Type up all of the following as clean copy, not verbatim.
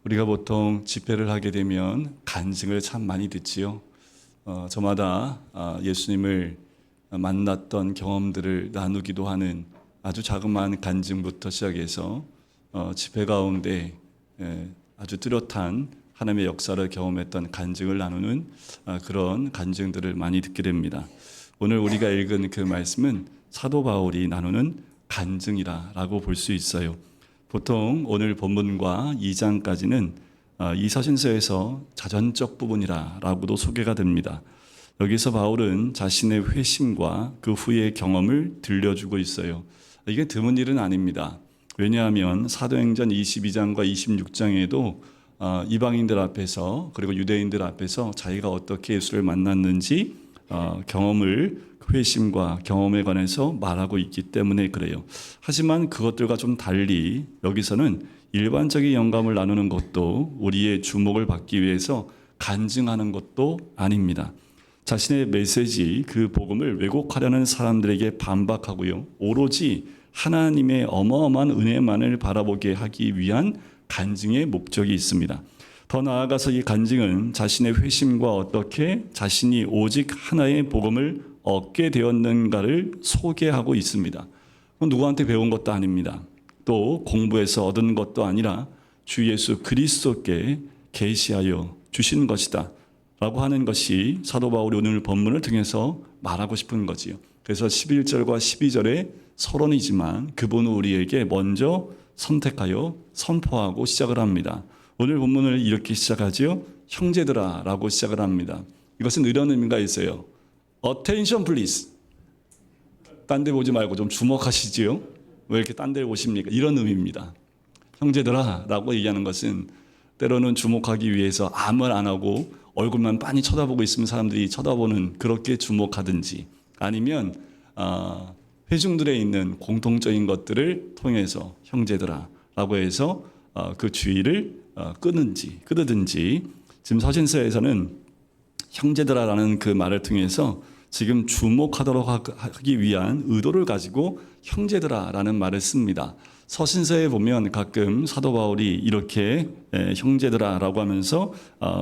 우리가 보통 집회를 하게 되면 간증을 참 많이 듣지요. 저마다 예수님을 만났던 경험들을 나누기도 하는 아주 자그마한 간증부터 시작해서 집회 가운데 아주 뚜렷한 하나님의 역사를 경험했던 간증을 나누는 그런 간증들을 많이 듣게 됩니다. 오늘 우리가 읽은 그 말씀은 사도 바울이 나누는 간증이라고 볼 수 있어요. 보통 오늘 본문과 2장까지는 이 서신서에서 자전적 부분이라고도 소개가 됩니다. 여기서 바울은 자신의 회심과 그 후의 경험을 들려주고 있어요. 이게 드문 일은 아닙니다. 왜냐하면 사도행전 22장과 26장에도 이방인들 앞에서 그리고 유대인들 앞에서 자기가 어떻게 예수를 만났는지 경험을 회심과 경험에 관해서 말하고 있기 때문에 그래요. 하지만 그것들과 좀 달리 여기서는 일반적인 영감을 나누는 것도 우리의 주목을 받기 위해서 간증하는 것도 아닙니다. 자신의 메시지, 그 복음을 왜곡하려는 사람들에게 반박하고요. 오로지 하나님의 어마어마한 은혜만을 바라보게 하기 위한 간증의 목적이 있습니다. 더 나아가서 이 간증은 자신의 회심과 어떻게 자신이 오직 하나의 복음을 얻게 되었는가를 소개하고 있습니다. 누구한테 배운 것도 아닙니다. 또 공부해서 얻은 것도 아니라 주 예수 그리스도께 계시하여 주신 것이다 라고 하는 것이 사도 바울이 오늘 본문을 통해서 말하고 싶은 거지요. 그래서 11절과 12절에 서론이지만 그분은 우리에게 먼저 선택하여 선포하고 시작을 합니다. 오늘 본문을 이렇게 시작하지요. 형제들아 라고 시작을 합니다. 이것은 이런 의미가 있어요. Attention please. 딴 데 보지 말고 좀 주목하시지요. 왜 이렇게 딴 데를 보십니까? 이런 의미입니다. 형제들아 라고 얘기하는 것은 때로는 주목하기 위해서 아무 말 안 하고 얼굴만 빤히 쳐다보고 있으면 사람들이 쳐다보는 그렇게 주목하든지 아니면 회중들에 있는 공통적인 것들을 통해서 형제들아 라고 해서 그 주의를 끄든지 지금 서신서에서는 형제들아라는 그 말을 통해서 지금 주목하도록 하기 위한 의도를 가지고 형제들아라는 말을 씁니다. 서신서에 보면 가끔 사도 바울이 이렇게 형제들아라고 하면서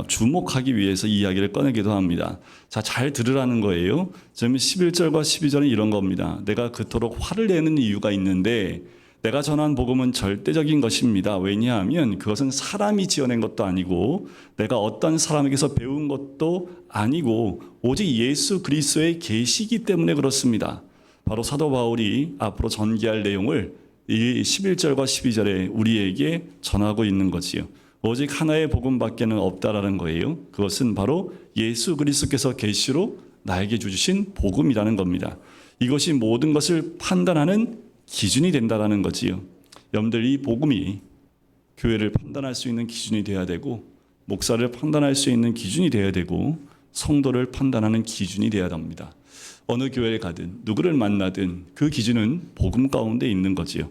주목하기 위해서 이야기를 꺼내기도 합니다. 자, 잘 들으라는 거예요. 지금 11절과 12절은 이런 겁니다. 내가 그토록 화를 내는 이유가 있는데 내가 전한 복음은 절대적인 것입니다. 왜냐하면 그것은 사람이 지어낸 것도 아니고 내가 어떤 사람에게서 배운 것도 아니고 오직 예수 그리스도의 계시이기 때문에 그렇습니다. 바로 사도 바울이 앞으로 전개할 내용을 이 11절과 12절에 우리에게 전하고 있는 거지요. 오직 하나의 복음밖에는 없다라는 거예요. 그것은 바로 예수 그리스도께서 계시로 나에게 주신 복음이라는 겁니다. 이것이 모든 것을 판단하는 기준이 된다라는 거지요. 여러분들 이 복음이 교회를 판단할 수 있는 기준이 돼야 되고 목사를 판단할 수 있는 기준이 돼야 되고 성도를 판단하는 기준이 돼야 합니다. 어느 교회에 가든 누구를 만나든 그 기준은 복음 가운데 있는 거지요.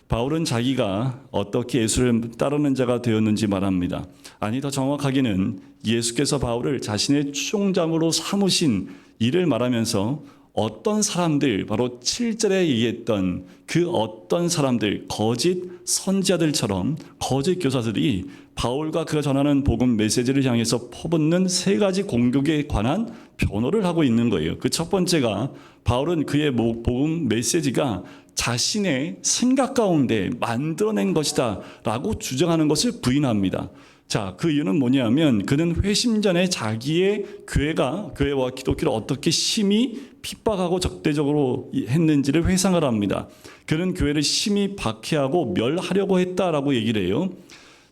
바울은 자기가 어떻게 예수를 따르는 자가 되었는지 말합니다. 아니 더 정확하게는 예수께서 바울을 자신의 추종자로 삼으신 이를 말하면서 어떤 사람들, 바로 7절에 얘기했던 그 어떤 사람들, 거짓 선지자들처럼 거짓 교사들이 바울과 그가 전하는 복음 메시지를 향해서 퍼붓는 세 가지 공격에 관한 변호를 하고 있는 거예요. 그 첫 번째가 바울은 그의 복음 메시지가 자신의 생각 가운데 만들어낸 것이다 라고 주장하는 것을 부인합니다. 자, 그 이유는 뭐냐면 그는 회심 전에 자기의 교회와 기독교를 어떻게 심히 핍박하고 적대적으로 했는지를 회상을 합니다. 그는 교회를 심히 박해하고 멸하려고 했다라고 얘기를 해요.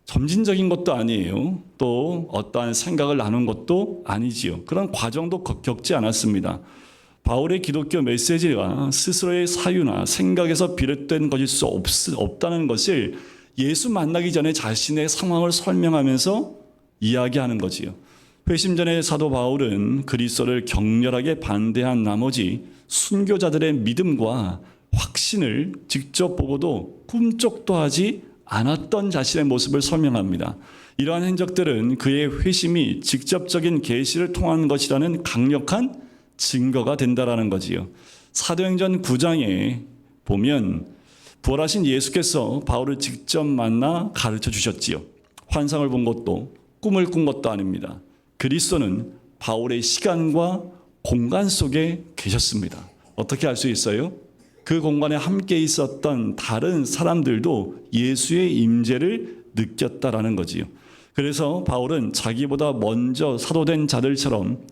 점진적인 것도 아니에요. 또 어떠한 생각을 나눈 것도 아니지요. 그런 과정도 겪지 않았습니다. 바울의 기독교 메시지가 스스로의 사유나 생각에서 비롯된 것일 수 없다는 것을 예수 만나기 전에 자신의 상황을 설명하면서 이야기하는 거지요. 회심 전에 사도 바울은 그리스도를 격렬하게 반대한 나머지 순교자들의 믿음과 확신을 직접 보고도 꿈쩍도 하지 않았던 자신의 모습을 설명합니다. 이러한 행적들은 그의 회심이 직접적인 계시를 통한 것이라는 강력한 증거가 된다라는 거지요. 사도행전 9장에 보면 부활하신 예수께서 바울을 직접 만나 가르쳐 주셨지요. 환상을 본 것도 꿈을 꾼 것도 아닙니다. 그리스도는 바울의 시간과 공간 속에 계셨습니다. 어떻게 알 수 있어요? 그 공간에 함께 있었던 다른 사람들도 예수의 임재를 느꼈다라는 거지요. 그래서 바울은 자기보다 먼저 사도된 자들처럼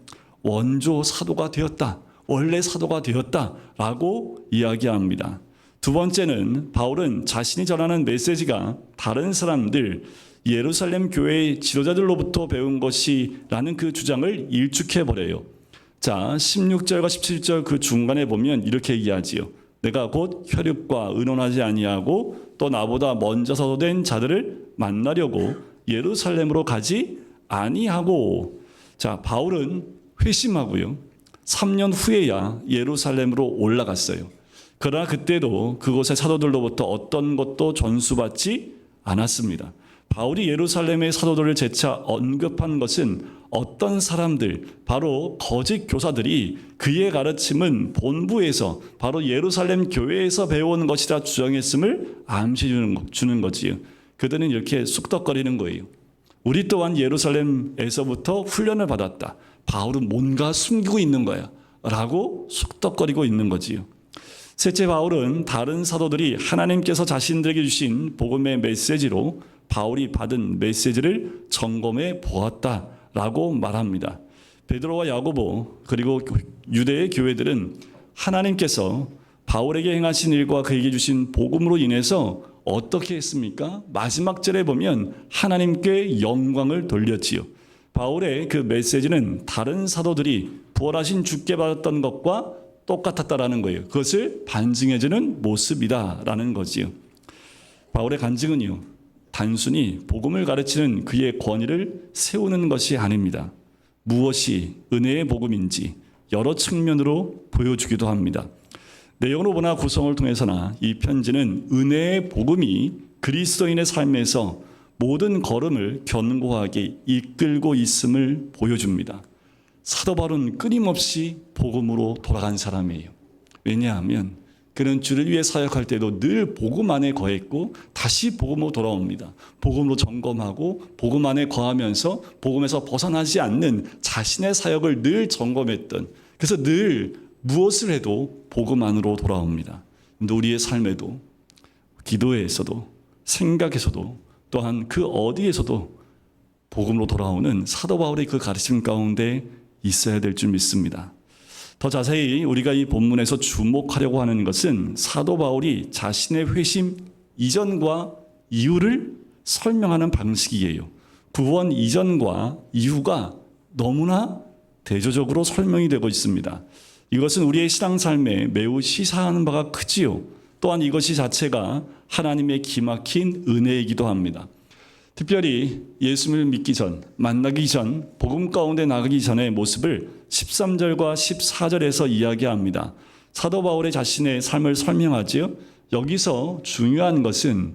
원조 사도가 되었다, 원래 사도가 되었다라고 이야기합니다. 두 번째는 바울은 자신이 전하는 메시지가 다른 사람들, 예루살렘 교회의 지도자들로부터 배운 것이라는 그 주장을 일축해버려요. 자, 16절과 17절 그 중간에 보면 이렇게 얘기하지요. 내가 곧 혈육과 의논하지 아니하고 또 나보다 먼저 사도된 자들을 만나려고 예루살렘으로 가지 아니하고. 자, 바울은 회심하고요, 3년 후에야 예루살렘으로 올라갔어요. 그러나 그때도 그곳의 사도들로부터 어떤 것도 전수받지 않았습니다. 바울이 예루살렘의 사도들을 재차 언급한 것은 어떤 사람들, 바로 거짓 교사들이 그의 가르침은 본부에서, 바로 예루살렘 교회에서 배운 것이라 주장했음을 암시주는 거지요. 그들은 이렇게 쑥덕거리는 거예요. 우리 또한 예루살렘에서부터 훈련을 받았다, 바울은 뭔가 숨기고 있는 거야 라고 쑥덕거리고 있는 거지요. 셋째, 바울은 다른 사도들이 하나님께서 자신들에게 주신 복음의 메시지로 바울이 받은 메시지를 점검해 보았다라고 말합니다. 베드로와 야고보 그리고 유대의 교회들은 하나님께서 바울에게 행하신 일과 그에게 주신 복음으로 인해서 어떻게 했습니까? 마지막 절에 보면 하나님께 영광을 돌렸지요. 바울의 그 메시지는 다른 사도들이 부활하신 주께 받았던 것과 똑같았다라는 거예요. 그것을 반증해주는 모습이다라는 거지요. 바울의 간증은요, 단순히 복음을 가르치는 그의 권위를 세우는 것이 아닙니다. 무엇이 은혜의 복음인지 여러 측면으로 보여주기도 합니다. 내용으로 보나 구성을 통해서나 이 편지는 은혜의 복음이 그리스도인의 삶에서 모든 걸음을 견고하게 이끌고 있음을 보여줍니다. 사도 바울은 끊임없이 복음으로 돌아간 사람이에요. 왜냐하면 그는 주를 위해 사역할 때도 늘 복음 안에 거했고 다시 복음으로 돌아옵니다. 복음으로 점검하고 복음 안에 거하면서 복음에서 벗어나지 않는 자신의 사역을 늘 점검했던, 그래서 늘 무엇을 해도 복음 안으로 돌아옵니다. 우리의 삶에도, 기도에서도, 생각에서도, 또한 그 어디에서도 복음으로 돌아오는 사도 바울의 그 가르침 가운데 있어야 될 줄 믿습니다. 더 자세히 우리가 이 본문에서 주목하려고 하는 것은 사도 바울이 자신의 회심 이전과 이후를 설명하는 방식이에요. 구원 이전과 이후가 너무나 대조적으로 설명이 되고 있습니다. 이것은 우리의 신앙 삶에 매우 시사하는 바가 크지요. 또한 이것이 자체가 하나님의 기막힌 은혜이기도 합니다. 특별히 예수를 믿기 전, 만나기 전, 복음 가운데 나가기 전의 모습을 13절과 14절에서 이야기합니다. 사도 바울의 자신의 삶을 설명하지요. 여기서 중요한 것은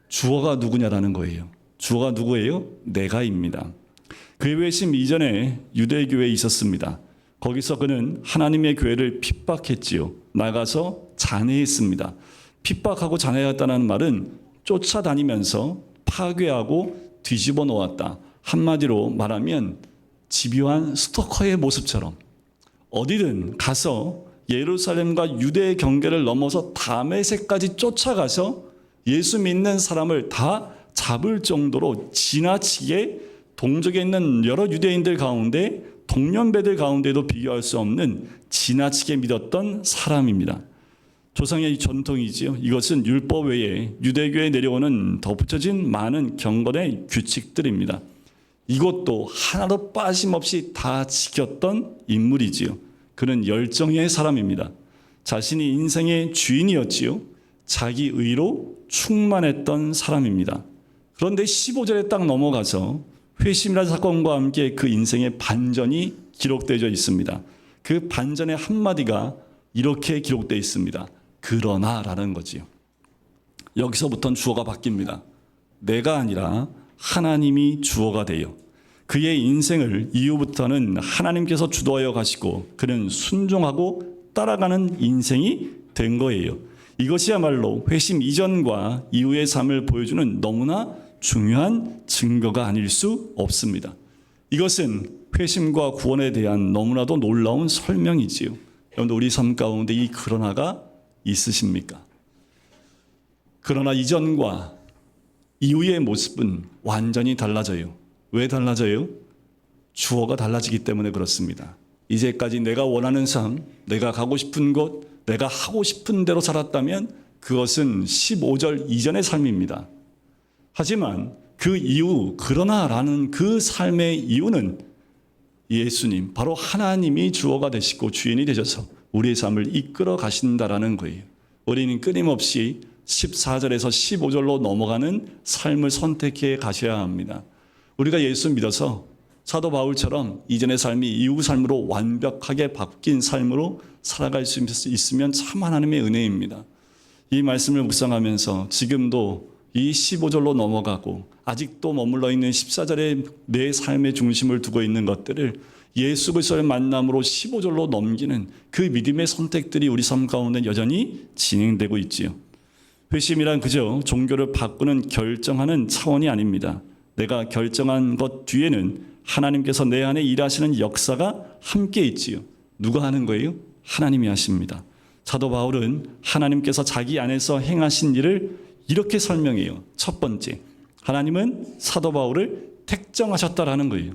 주어가 누구냐라는 거예요. 주어가 누구예요? 내가입니다. 그의 회심 이전에 유대교회에 있었습니다. 거기서 그는 하나님의 교회를 핍박했지요. 나가서 잔해했습니다. 핍박하고 잔해했다는 말은 쫓아다니면서 파괴하고 뒤집어 놓았다. 한마디로 말하면 집요한 스토커의 모습처럼 어디든 가서 예루살렘과 유대의 경계를 넘어서 다메섹까지 쫓아가서 예수 믿는 사람을 다 잡을 정도로 지나치게 동족에 있는 여러 유대인들 가운데, 동년배들 가운데도 비교할 수 없는 지나치게 믿었던 사람입니다. 조상의 전통이지요. 이것은 율법 외에 유대교에 내려오는 덧붙여진 많은 경건의 규칙들입니다. 이것도 하나도 빠짐없이 다 지켰던 인물이지요. 그는 열정의 사람입니다. 자신이 인생의 주인이었지요. 자기 의로 충만했던 사람입니다. 그런데 15절에 딱 넘어가서 회심이라는 사건과 함께 그 인생의 반전이 기록되어 있습니다. 그 반전의 한마디가 이렇게 기록되어 있습니다. 그러나라는 거지요. 여기서부터는 주어가 바뀝니다. 내가 아니라 하나님이 주어가 돼요. 그의 인생을 이후부터는 하나님께서 주도하여 가시고 그는 순종하고 따라가는 인생이 된 거예요. 이것이야말로 회심 이전과 이후의 삶을 보여주는 너무나 중요한 증거가 아닐 수 없습니다. 이것은 회심과 구원에 대한 너무나도 놀라운 설명이지요. 여러분들 우리 삶 가운데 이 그러나가 있으십니까? 그러나 이전과 이후의 모습은 완전히 달라져요. 왜 달라져요? 주어가 달라지기 때문에 그렇습니다. 이제까지 내가 원하는 삶, 내가 가고 싶은 곳, 내가 하고 싶은 대로 살았다면 그것은 15절 이전의 삶입니다. 하지만 그 이후 그러나라는 그 삶의 이유는 예수님, 바로 하나님이 주어가 되시고 주인이 되셔서 우리의 삶을 이끌어 가신다라는 거예요. 우리는 끊임없이 14절에서 15절로 넘어가는 삶을 선택해 가셔야 합니다. 우리가 예수 믿어서 사도 바울처럼 이전의 삶이 이후 삶으로 완벽하게 바뀐 삶으로 살아갈 수 있으면 참 하나님의 은혜입니다. 이 말씀을 묵상하면서 지금도 이 15절로 넘어가고 아직도 머물러 있는 14절에 내 삶의 중심을 두고 있는 것들을 예수 그리스도의 만남으로 15절로 넘기는 그 믿음의 선택들이 우리 삶 가운데 여전히 진행되고 있지요. 회심이란 그저 종교를 바꾸는 결정하는 차원이 아닙니다. 내가 결정한 것 뒤에는 하나님께서 내 안에 일하시는 역사가 함께 있지요. 누가 하는 거예요? 하나님이 하십니다. 사도 바울은 하나님께서 자기 안에서 행하신 일을 이렇게 설명해요. 첫 번째, 하나님은 사도 바울을 택정하셨다라는 거예요.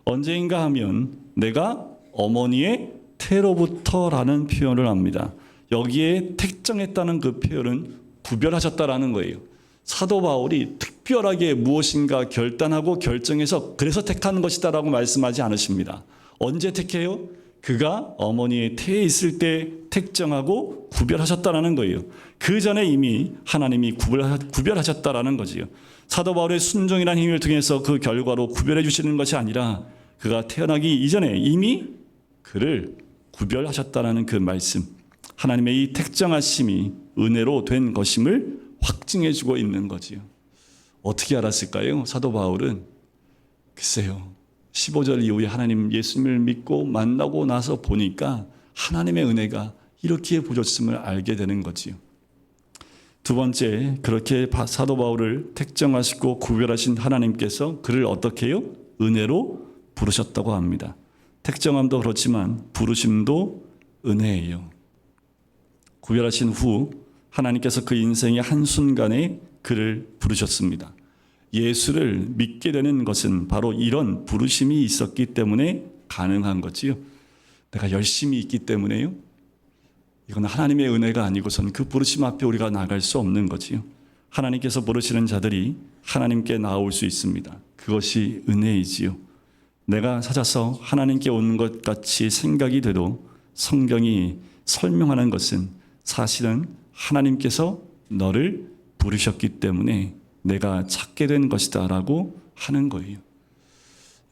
언제인가 하면 내가 어머니의 태로부터라는 표현을 합니다. 여기에 택정했다는 그 표현은 구별하셨다라는 거예요. 사도 바울이 특별하게 무엇인가 결단하고 결정해서 그래서 택하는 것이다라고 말씀하지 않으십니다. 언제 택해요? 그가 어머니의 태에 있을 때 택정하고 구별하셨다라는 거예요. 그 전에 이미 하나님이 구별하셨다라는 거지요. 사도 바울의 순종이라는 힘을 통해서 그 결과로 구별해 주시는 것이 아니라 그가 태어나기 이전에 이미 그를 구별하셨다라는 그 말씀, 하나님의 이 택정하심이 은혜로 된 것임을 확증해 주고 있는 거지요. 어떻게 알았을까요? 사도 바울은 글쎄요, 15절 이후에 하나님 예수님을 믿고 만나고 나서 보니까 하나님의 은혜가 이렇게 보셨음을 알게 되는 거지요. 두 번째, 그렇게 사도 바울을 택정하시고 구별하신 하나님께서 그를 어떻게 해요? 은혜로 부르셨다고 합니다. 택정함도 그렇지만 부르심도 은혜예요. 구별하신 후 하나님께서 그 인생의 한순간에 그를 부르셨습니다. 예수를 믿게 되는 것은 바로 이런 부르심이 있었기 때문에 가능한 거지요. 내가 열심히 있기 때문에요. 이건 하나님의 은혜가 아니고선 그 부르심 앞에 우리가 나갈 수 없는 거지요. 하나님께서 부르시는 자들이 하나님께 나올 수 있습니다. 그것이 은혜이지요. 내가 찾아서 하나님께 오는 것 같이 생각이 돼도 성경이 설명하는 것은 사실은 하나님께서 너를 부르셨기 때문에 내가 찾게 된 것이다 라고 하는 거예요.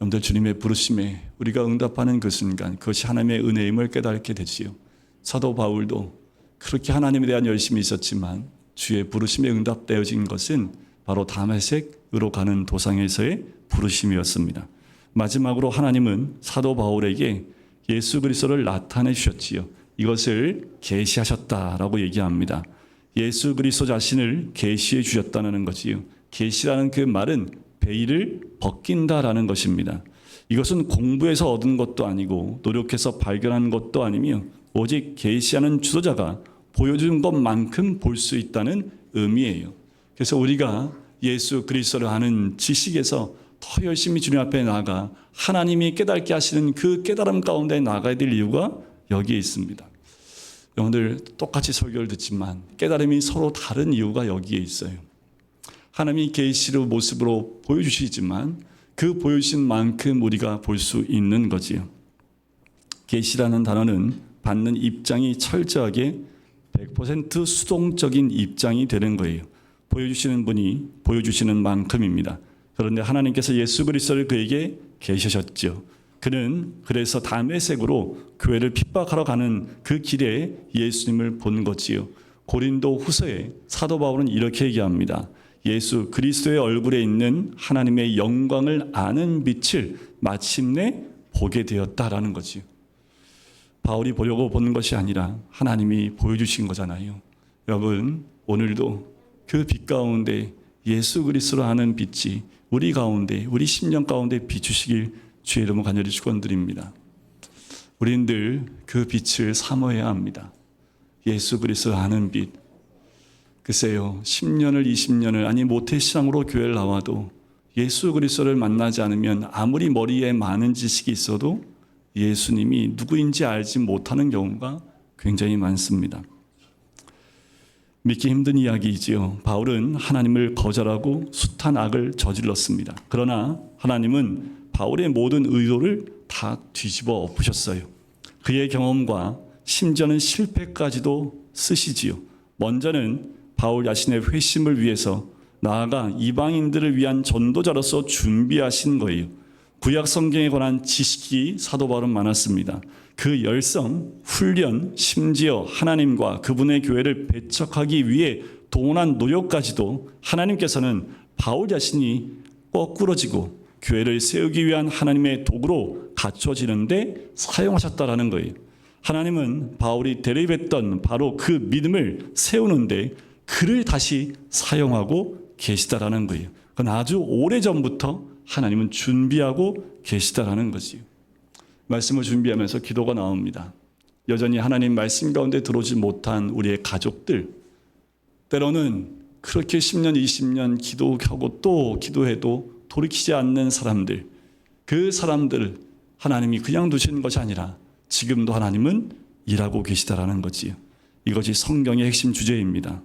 여러분들 주님의 부르심에 우리가 응답하는 그 순간 그것이 하나님의 은혜임을 깨닫게 되지요. 사도 바울도 그렇게 하나님에 대한 열심이 있었지만 주의 부르심에 응답되어진 것은 바로 다메섹으로 가는 도상에서의 부르심이었습니다. 마지막으로 하나님은 사도 바울에게 예수 그리스도를 나타내 주셨지요. 이것을 계시하셨다라고 얘기합니다. 예수 그리스도 자신을 계시해 주셨다는 거지요. 계시라는 그 말은 베일을 벗긴다라는 것입니다. 이것은 공부해서 얻은 것도 아니고 노력해서 발견한 것도 아니며 오직 계시하는 주도자가 보여준 것만큼 볼 수 있다는 의미예요. 그래서 우리가 예수 그리스도를 아는 지식에서 더 열심히 주님 앞에 나아가 하나님이 깨닫게 하시는 그 깨달음 가운데 나가야 될 이유가 여기에 있습니다. 여러분들 똑같이 설교를 듣지만 깨달음이 서로 다른 이유가 여기에 있어요. 하나님이 계시의 모습으로 보여주시지만 그 보여주신 만큼 우리가 볼 수 있는 거지요. 계시라는 단어는 받는 입장이 철저하게 100% 수동적인 입장이 되는 거예요. 보여주시는 분이 보여주시는 만큼입니다. 그런데 하나님께서 예수 그리스도를 그에게 계시셨죠. 그는 그래서 다메섹으로 교회를 핍박하러 가는 그 길에 예수님을 본 거지요. 고린도 후서에 사도 바울은 이렇게 얘기합니다. 예수 그리스도의 얼굴에 있는 하나님의 영광을 아는 빛을 마침내 보게 되었다라는 거지요. 바울이 보려고 보는 것이 아니라 하나님이 보여주신 거잖아요. 여러분 오늘도 그 빛 가운데 예수 그리스도로 하는 빛이 우리 가운데, 우리 심령 가운데 비추시길 주의 이름으로 간절히 축원드립니다. 우리는 늘 그 빛을 사모해야 합니다. 예수 그리스도로 하는 빛. 글쎄요, 10년을 20년을 아니 모태신앙으로 교회를 나와도 예수 그리스도를 만나지 않으면 아무리 머리에 많은 지식이 있어도 예수님이 누구인지 알지 못하는 경우가 굉장히 많습니다. 믿기 힘든 이야기이지요. 바울은 하나님을 거절하고 숱한 악을 저질렀습니다. 그러나 하나님은 바울의 모든 의도를 다 뒤집어 엎으셨어요. 그의 경험과 심지어는 실패까지도 쓰시지요. 먼저는 바울 자신의 회심을 위해서 나아가 이방인들을 위한 전도자로서 준비하신 거예요. 구약 성경에 관한 지식이 사도 바울은 많았습니다. 그 열성, 훈련, 심지어 하나님과 그분의 교회를 배척하기 위해 동원한 노력까지도 하나님께서는 바울 자신이 거꾸러지고 교회를 세우기 위한 하나님의 도구로 갖춰지는데 사용하셨다라는 거예요. 하나님은 바울이 대립했던 바로 그 믿음을 세우는데 그를 다시 사용하고 계시다라는 거예요. 그건 아주 오래전부터 하나님은 준비하고 계시다라는 거지요. 말씀을 준비하면서 기도가 나옵니다. 여전히 하나님 말씀 가운데 들어오지 못한 우리의 가족들, 때로는 그렇게 10년, 20년 기도하고 또 기도해도 돌이키지 않는 사람들, 그 사람들 하나님이 그냥 두시는 것이 아니라 지금도 하나님은 일하고 계시다라는 거지요. 이것이 성경의 핵심 주제입니다.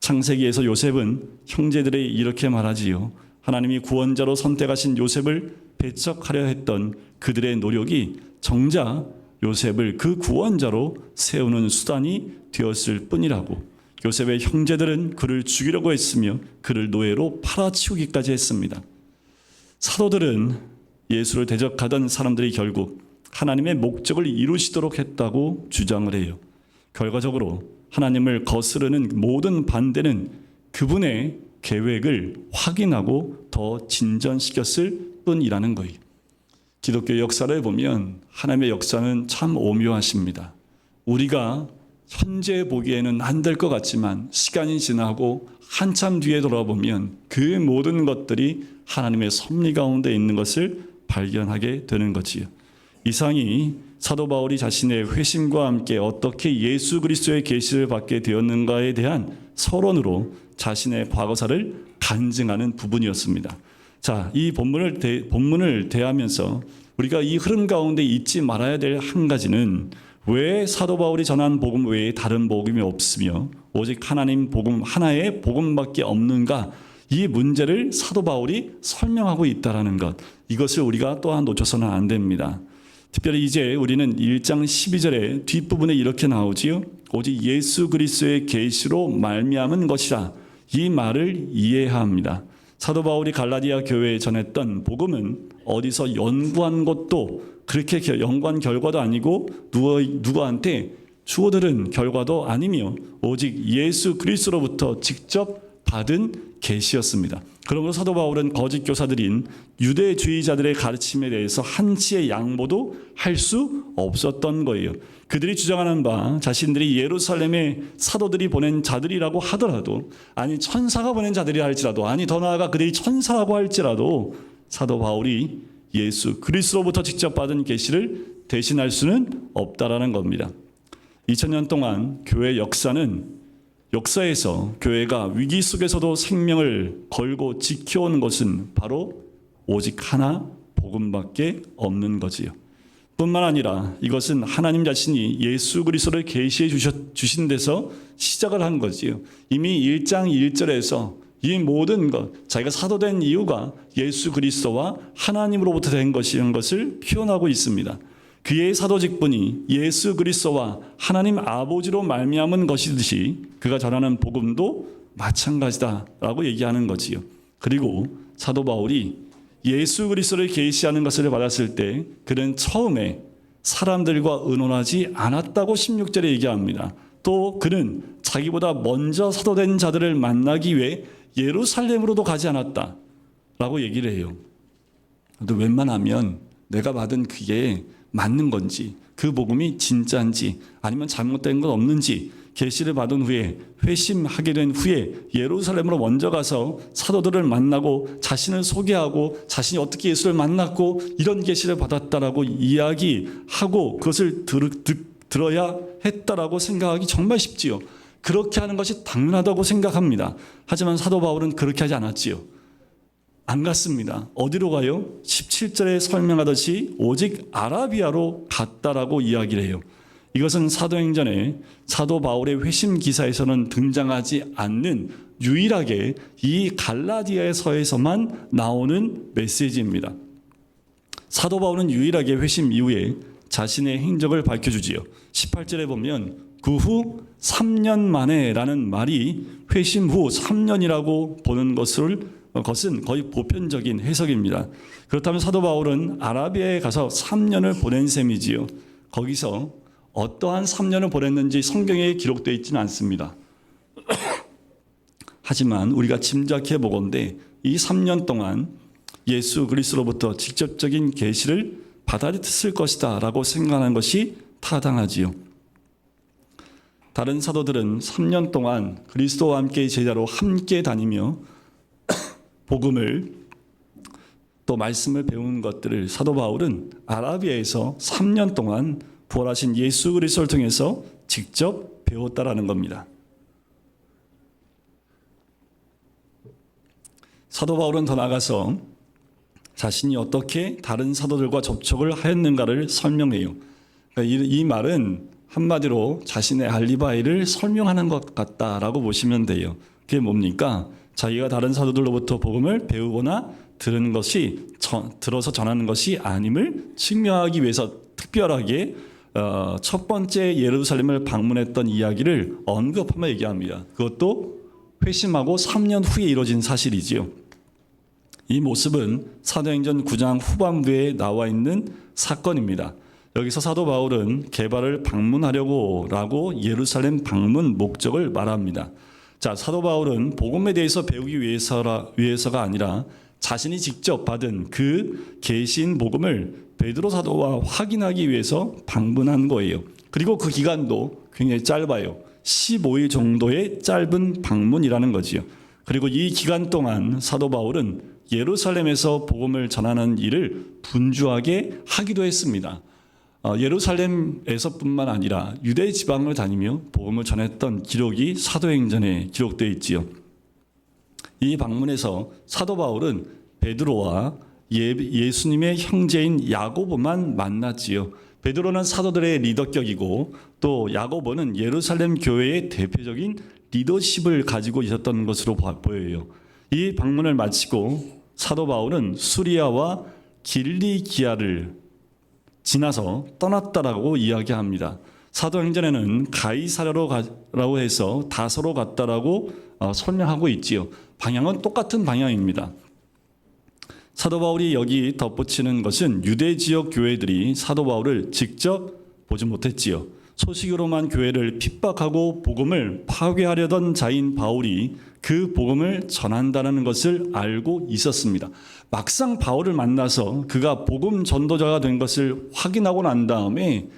창세기에서 요셉은 형제들이 이렇게 말하지요. 하나님이 구원자로 선택하신 요셉을 배척하려 했던 그들의 노력이 정작 요셉을 그 구원자로 세우는 수단이 되었을 뿐이라고. 요셉의 형제들은 그를 죽이려고 했으며 그를 노예로 팔아치우기까지 했습니다. 사도들은 예수를 대적하던 사람들이 결국 하나님의 목적을 이루시도록 했다고 주장을 해요. 결과적으로 하나님을 거스르는 모든 반대는 그분의 계획을 확인하고 더 진전시켰을 뿐이라는 거예요. 기독교 역사를 보면 하나님의 역사는 참 오묘하십니다. 우리가 현재 보기에는 안 될 것 같지만 시간이 지나고 한참 뒤에 돌아보면 그 모든 것들이 하나님의 섭리 가운데 있는 것을 발견하게 되는 거지요. 이상이 사도 바울이 자신의 회심과 함께 어떻게 예수 그리스도의 계시를 받게 되었는가에 대한 서론으로 자신의 과거사를 간증하는 부분이었습니다. 자, 이 본문을 대하면서 우리가 이 흐름 가운데 잊지 말아야 될 한 가지는 왜 사도 바울이 전한 복음 외에 다른 복음이 없으며 오직 하나님 복음 하나의 복음밖에 없는가, 이 문제를 사도 바울이 설명하고 있다는 것, 이것을 우리가 또한 놓쳐서는 안 됩니다. 특별히 이제 우리는 1장 12절의 뒷부분에 이렇게 나오지요. 오직 예수 그리스도의 계시로 말미암은 것이라, 이 말을 이해해야 합니다. 사도 바울이 갈라디아 교회에 전했던 복음은 어디서 연구한 것도 그렇게 연구한 결과도 아니고 누구한테 주어들은 결과도 아니며 오직 예수 그리스도로부터 직접 받은 계시였습니다. 그러므로 사도 바울은 거짓 교사들인 유대주의자들의 가르침에 대해서 한치의 양보도 할 수 없었던 거예요. 그들이 주장하는 바 자신들이 예루살렘에 사도들이 보낸 자들이라고 하더라도, 아니 천사가 보낸 자들이라 할지라도, 아니 더 나아가 그들이 천사라고 할지라도 사도 바울이 예수 그리스도로부터 직접 받은 계시를 대신할 수는 없다라는 겁니다. 2000년 동안 교회 역사에서 교회가 위기 속에서도 생명을 걸고 지켜온 것은 바로 오직 하나, 복음밖에 없는 거지요. 뿐만 아니라 이것은 하나님 자신이 예수 그리스도를 계시해 주신 데서 시작을 한 거지요. 이미 1장 1절에서 이 모든 것, 자기가 사도된 이유가 예수 그리스도와 하나님으로부터 된 것이라는 것을 표현하고 있습니다. 그의 사도직분이 예수 그리스도와 하나님 아버지로 말미암은 것이듯이 그가 전하는 복음도 마찬가지다라고 얘기하는 거지요. 그리고 사도 바울이 예수 그리스도를 계시하는 것을 받았을 때 그는 처음에 사람들과 의논하지 않았다고 16절에 얘기합니다. 또 그는 자기보다 먼저 사도된 자들을 만나기 위해 예루살렘으로도 가지 않았다라고 얘기를 해요. 근데 웬만하면 내가 받은 그게 맞는 건지, 그 복음이 진짜인지 아니면 잘못된 건 없는지 계시를 받은 후에 회심하게 된 후에 예루살렘으로 먼저 가서 사도들을 만나고 자신을 소개하고 자신이 어떻게 예수를 만났고 이런 계시를 받았다라고 이야기하고 그것을 들어야 했다라고 생각하기 정말 쉽지요. 그렇게 하는 것이 당연하다고 생각합니다. 하지만 사도 바울은 그렇게 하지 않았지요. 안 갔습니다. 어디로 가요? 17절에 설명하듯이 오직 아라비아로 갔다라고 이야기를 해요. 이것은 사도행전에 사도 바울의 회심 기사에서는 등장하지 않는 유일하게 이 갈라디아서에서만 나오는 메시지입니다. 사도 바울은 유일하게 회심 이후에 자신의 행적을 밝혀주지요. 18절에 보면 그 후 3년 만에라는 말이 회심 후 3년이라고 보는 것은 거의 보편적인 해석입니다. 그렇다면 사도 바울은 아라비아에 가서 3년을 보낸 셈이지요. 거기서 어떠한 3년을 보냈는지 성경에 기록되어 있지는 않습니다. 하지만 우리가 짐작해 보건대 이 3년 동안 예수 그리스도로부터 직접적인 계시를 받았을 것이다 라고 생각하는 것이 타당하지요. 다른 사도들은 3년 동안 그리스도와 함께 제자로 함께 다니며 복음을 또 말씀을 배운 것들을 사도 바울은 아라비아에서 3년 동안 부활하신 예수 그리스도를 통해서 직접 배웠다라는 겁니다. 사도 바울은 더 나아가서 자신이 어떻게 다른 사도들과 접촉을 하였는가를 설명해요. 그러니까 이 말은 한마디로 자신의 알리바이를 설명하는 것 같다라고 보시면 돼요. 그게 뭡니까? 자기가 다른 사도들로부터 복음을 배우거나 들은 것이 들어서 전하는 것이 아님을 증명하기 위해서 특별하게 첫 번째 예루살렘을 방문했던 이야기를 언급하며 얘기합니다. 그것도 회심하고 3년 후에 이루어진 사실이지요. 이 모습은 사도행전 9장 후반부에 나와 있는 사건입니다. 여기서 사도 바울은 게바를 방문하려고라고 예루살렘 방문 목적을 말합니다. 자, 사도 바울은 복음에 대해서 배우기 위해서가 아니라 자신이 직접 받은 그 계신 복음을 베드로 사도와 확인하기 위해서 방문한 거예요. 그리고 그 기간도 굉장히 짧아요. 15일 정도의 짧은 방문이라는 거지요. 그리고 이 기간 동안 사도 바울은 예루살렘에서 복음을 전하는 일을 분주하게 하기도 했습니다. 예루살렘에서뿐만 아니라 유대 지방을 다니며 복음을 전했던 기록이 사도행전에 기록되어 있지요. 이 방문에서 사도 바울은 베드로와 예수님의 형제인 야고보만 만났지요. 베드로는 사도들의 리더격이고 또 야고보는 예루살렘 교회의 대표적인 리더십을 가지고 있었던 것으로 보여요. 이 방문을 마치고 사도 바울은 수리아와 길리기아를 지나서 떠났다라고 이야기합니다. 사도행전에는 가이사랴로 해서 다소로 갔다라고 설명하고 있지요. 방향은 똑같은 방향입니다. 사도 바울이 여기 덧붙이는 것은 유대 지역 교회들이 사도 바울을 직접 보지 못했지요. 소식으로만 교회를 핍박하고 복음을 파괴하려던 자인 바울이 그 복음을 전한다는 것을 알고 있었습니다. 막상 바울을 만나서 그가 복음 전도자가 된 것을 확인하고 난 다음에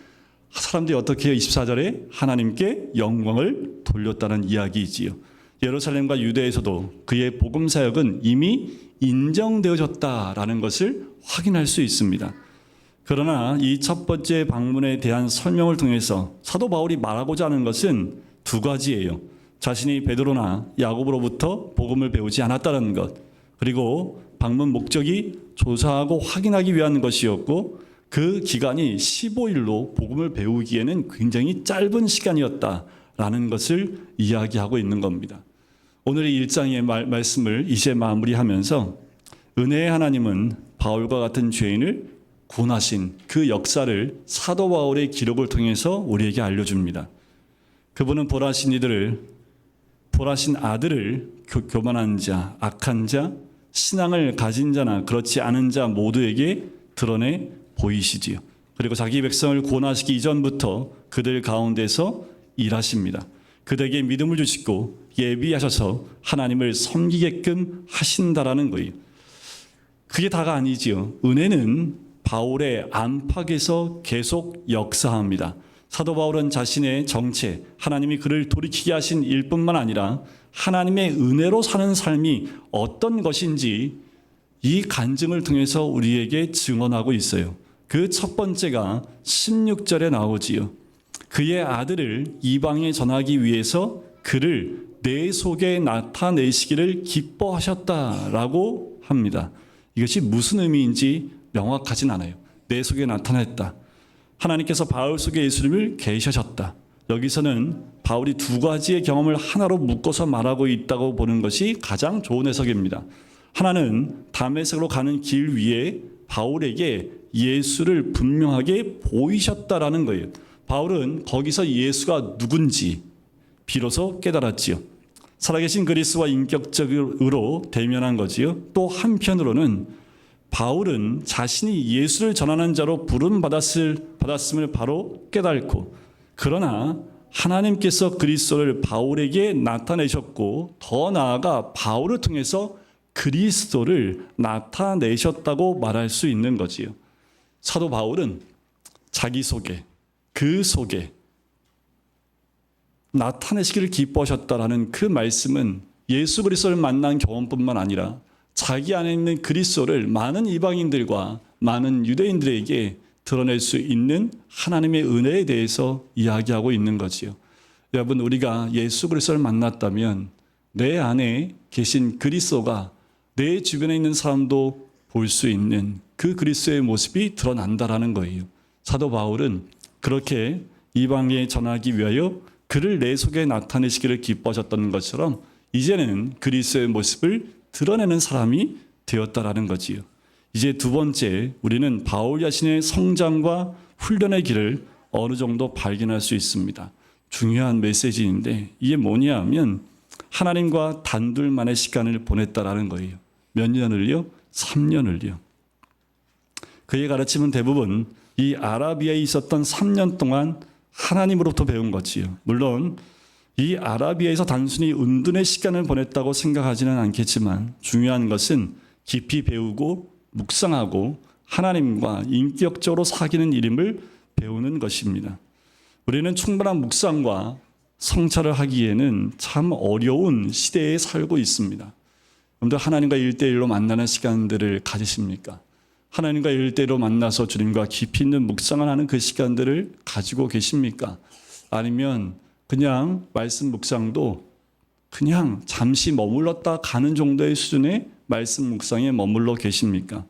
사람들이 어떻게 해요? 24절에 하나님께 영광을 돌렸다는 이야기이지요. 예루살렘과 유대에서도 그의 복음 사역은 이미 인정되어졌다라는 것을 확인할 수 있습니다. 그러나 이 첫 번째 방문에 대한 설명을 통해서 사도 바울이 말하고자 하는 것은 두 가지예요. 자신이 베드로나 야고보로부터 복음을 배우지 않았다는 것, 그리고 방문 목적이 조사하고 확인하기 위한 것이었고 그 기간이 15일로 복음을 배우기에는 굉장히 짧은 시간이었다라는 것을 이야기하고 있는 겁니다. 오늘의 1장의 말씀을 이제 마무리하면서 은혜의 하나님은 바울과 같은 죄인을 구원하신 그 역사를 사도 바울의 기록을 통해서 우리에게 알려줍니다. 그분은 벌하신 아들을 교만한 자, 악한 자, 신앙을 가진 자나 그렇지 않은 자 모두에게 드러내 보이시지요. 그리고 자기 백성을 구원하시기 이전부터 그들 가운데서 일하십니다. 그들에게 믿음을 주시고 예비하셔서 하나님을 섬기게끔 하신다라는 거예요. 그게 다가 아니지요. 은혜는 바울의 안팎에서 계속 역사합니다. 사도 바울은 자신의 정체, 하나님이 그를 돌이키게 하신 일뿐만 아니라 하나님의 은혜로 사는 삶이 어떤 것인지 이 간증을 통해서 우리에게 증언하고 있어요. 그 첫 번째가 16절에 나오지요. 그의 아들을 이방에 전하기 위해서 그를 내 속에 나타내시기를 기뻐하셨다라고 합니다. 이것이 무슨 의미인지 명확하진 않아요. 내 속에 나타냈다. 하나님께서 바울 속에 예수님을 계셔셨다. 여기서는 바울이 두 가지의 경험을 하나로 묶어서 말하고 있다고 보는 것이 가장 좋은 해석입니다. 하나는 다메섹으로 가는 길 위에 바울에게 예수를 분명하게 보이셨다라는 거예요. 바울은 거기서 예수가 누군지 비로소 깨달았지요. 살아계신 그리스도와 인격적으로 대면한 거지요. 또 한편으로는 바울은 자신이 예수를 전하는 자로 부름 받았음을 바로 깨닫고, 그러나 하나님께서 그리스도를 바울에게 나타내셨고 더 나아가 바울을 통해서 그리스도를 나타내셨다고 말할 수 있는 거지요. 사도 바울은 자기 속에, 그 속에 나타내시기를 기뻐하셨다라는 그 말씀은 예수 그리스도를 만난 경험뿐만 아니라 자기 안에 있는 그리스도를 많은 이방인들과 많은 유대인들에게 드러낼 수 있는 하나님의 은혜에 대해서 이야기하고 있는 거지요. 여러분, 우리가 예수 그리스도를 만났다면 내 안에 계신 그리스도가 내 주변에 있는 사람도 볼 수 있는 그 그리스도의 모습이 드러난다라는 거예요. 사도 바울은 그렇게 이방에 전하기 위하여 그를 내 속에 나타내시기를 기뻐하셨던 것처럼 이제는 그리스도의 모습을 드러내는 사람이 되었다라는 거지요. 이제 두 번째, 우리는 바울 자신의 성장과 훈련의 길을 어느 정도 발견할 수 있습니다. 중요한 메시지인데 이게 뭐냐 하면 하나님과 단둘만의 시간을 보냈다라는 거예요. 몇 년을요? 3년을요. 그의 가르침은 대부분 이 아라비아에 있었던 3년 동안 하나님으로부터 배운 거지요. 물론 이 아라비아에서 단순히 은둔의 시간을 보냈다고 생각하지는 않겠지만 중요한 것은 깊이 배우고 묵상하고 하나님과 인격적으로 사귀는 일임을 배우는 것입니다. 우리는 충분한 묵상과 성찰을 하기에는 참 어려운 시대에 살고 있습니다. 여러분들 하나님과 1대1로 만나는 시간들을 가지십니까? 하나님과 1대1로 만나서 주님과 깊이 있는 묵상을 하는 그 시간들을 가지고 계십니까? 아니면 그냥 말씀 묵상도 그냥 잠시 머물렀다 가는 정도의 수준의 말씀 묵상에 머물러 계십니까?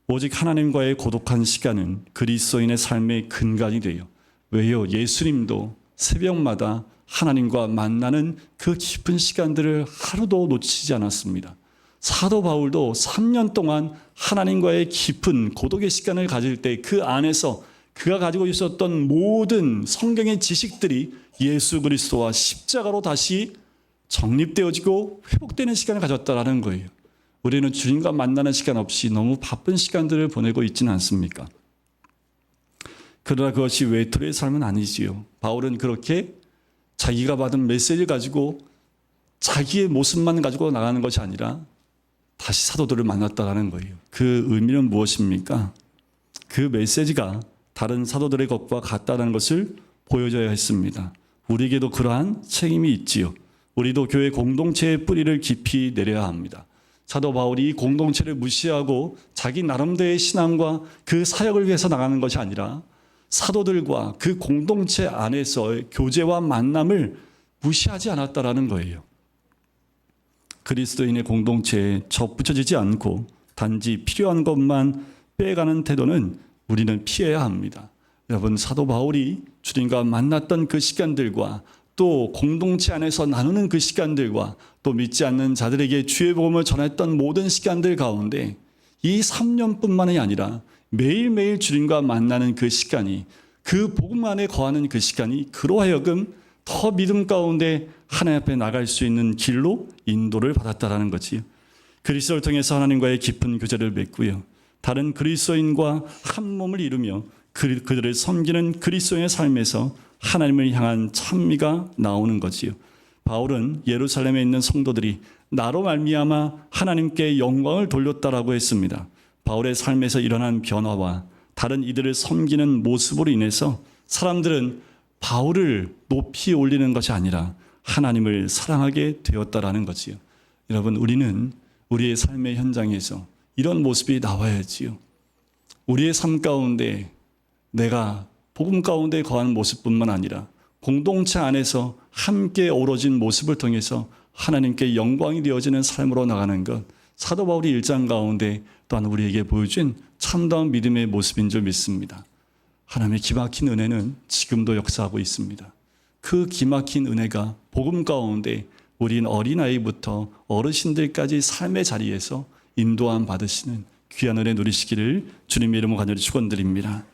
오직 하나님과의 고독한 시간은 그리스도인의 삶의 근간이 돼요. 왜요? 예수님도 새벽마다 하나님과 만나는 그 깊은 시간들을 하루도 놓치지 않았습니다. 사도 바울도 3년 동안 하나님과의 깊은 고독의 시간을 가질 때 그 안에서 그가 가지고 있었던 모든 성경의 지식들이 예수 그리스도와 십자가로 다시 정립되어지고 회복되는 시간을 가졌다라는 거예요. 우리는 주님과 만나는 시간 없이 너무 바쁜 시간들을 보내고 있지는 않습니까? 그러나 그것이 외톨이의 삶은 아니지요. 바울은 그렇게 자기가 받은 메시지를 가지고 자기의 모습만 가지고 나가는 것이 아니라 다시 사도들을 만났다라는 거예요. 그 의미는 무엇입니까? 그 메시지가 다른 사도들의 것과 같다는 것을 보여줘야 했습니다. 우리에게도 그러한 책임이 있지요. 우리도 교회 공동체의 뿌리를 깊이 내려야 합니다. 사도 바울이 공동체를 무시하고 자기 나름대로의 신앙과 그 사역을 위해서 나가는 것이 아니라 사도들과 그 공동체 안에서의 교제와 만남을 무시하지 않았다라는 거예요. 그리스도인의 공동체에 접붙여지지 않고 단지 필요한 것만 빼가는 태도는 우리는 피해야 합니다. 여러분, 사도 바울이 주님과 만났던 그 시간들과 또 공동체 안에서 나누는 그 시간들과 또 믿지 않는 자들에게 주의 복음을 전했던 모든 시간들 가운데 이 3년뿐만이 아니라 매일매일 주님과 만나는 그 시간이, 그 복음 안에 거하는 그 시간이 그로 하여금 더 믿음 가운데 하나님 앞에 나갈 수 있는 길로 인도를 받았다라는 거지요. 그리스도를 통해서 하나님과의 깊은 교제를 맺고요. 다른 그리스도인과 한 몸을 이루며 그들을 섬기는 그리스도인의 삶에서 하나님을 향한 찬미가 나오는 거지요. 바울은 예루살렘에 있는 성도들이 나로 말미암아 하나님께 영광을 돌렸다라고 했습니다. 바울의 삶에서 일어난 변화와 다른 이들을 섬기는 모습으로 인해서 사람들은 바울을 높이 올리는 것이 아니라 하나님을 사랑하게 되었다라는 거지요. 여러분, 우리는 우리의 삶의 현장에서 이런 모습이 나와야지요. 우리의 삶 가운데 내가 복음 가운데 거하는 모습뿐만 아니라 공동체 안에서 함께 어우러진 모습을 통해서 하나님께 영광이 되어지는 삶으로 나가는 것, 사도 바울이 1장 가운데 또한 우리에게 보여준 참다운 믿음의 모습인 줄 믿습니다. 하나님의 기막힌 은혜는 지금도 역사하고 있습니다. 그 기막힌 은혜가 복음 가운데 우린 어린아이부터 어르신들까지 삶의 자리에서 인도함 받으시는 귀한 은혜 누리시기를 주님의 이름으로 간절히 축원드립니다.